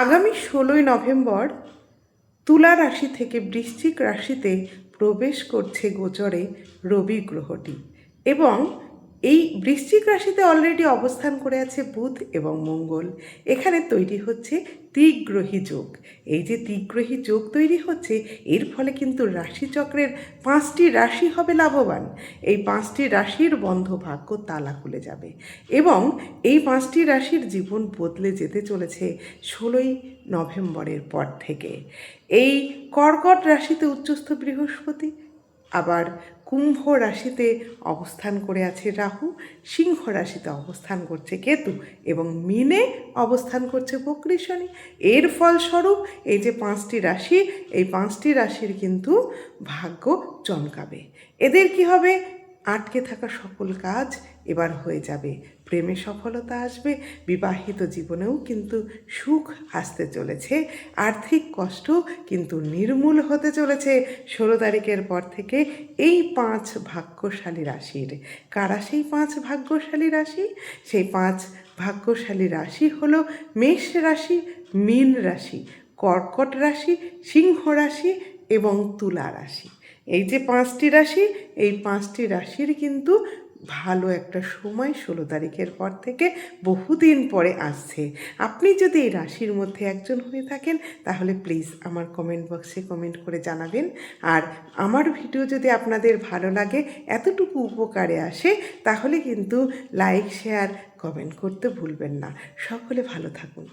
আগামী 16ই নভেম্বর তুলা রাশি থেকে বৃশ্চিক রাশিতে প্রবেশ করছে গোচরে রবি গ্রহটি, এবং এই বৃশ্চিক রাশিতে অলরেডি অবস্থান করে আছে বুধ এবং মঙ্গল। এখানে তৈরি হচ্ছে ত্রিগ্রহী যোগ। এই যে ত্রিগ্রহী যোগ তৈরি হচ্ছে, এর ফলে কিন্তু রাশিচক্রের 5টি রাশি হবে লাভবান। এই 5টি রাশির বন্ধ ভাগ্য তালা খুলে যাবে, এবং এই 5টি রাশির জীবন বদলে যেতে চলেছে 16ই নভেম্বরের পর থেকে। এই কর্কট রাশিতে উচ্চস্থ বৃহস্পতি, আবার কুম্ভ রাশিতে অবস্থান করে আছে রাহু, সিংহ রাশিতে অবস্থান করছে কেতু, এবং মীনে অবস্থান করছে বক্রী শনি। এর ফলস্বরূপ এই যে 5টি রাশি, এই 5টি রাশির কিন্তু ভাগ্য চমকাবে। এদের কি হবে? আটকে থাকা সকল কাজ এবার হয়ে যাবে, প্রেমে সফলতা আসবে, বিবাহিত জীবনেও কিন্তু সুখ আসতে চলেছে, আর্থিক কষ্ট কিন্তু নির্মূল হতে চলেছে 16 তারিখের পর থেকে এই 5 ভাগ্যশালী রাশির। কারা সেই 5 ভাগ্যশালী রাশি? সেই 5 ভাগ্যশালী রাশি হলো মেষ রাশি, মীন রাশি, কর্কট রাশি, সিংহ রাশি এবং তুলা রাশি। এই যে 5টি রাশি, এই 5টি রাশির কিন্তু ভালো একটা সময় 16 তারিখের পর থেকে বহুদিন পরে আসছে। আপনি যদি এই রাশির মধ্যে একজন হয়ে থাকেন, তাহলে প্লিজ আমার কমেন্ট বক্সে কমেন্ট করে জানাবেন। আর আমার ভিডিও যদি আপনাদের ভালো লাগে, এতটুকু উপকারে আসে, তাহলে কিন্তু লাইক, শেয়ার, কমেন্ট করতে ভুলবেন না। সকলে ভালো থাকুন।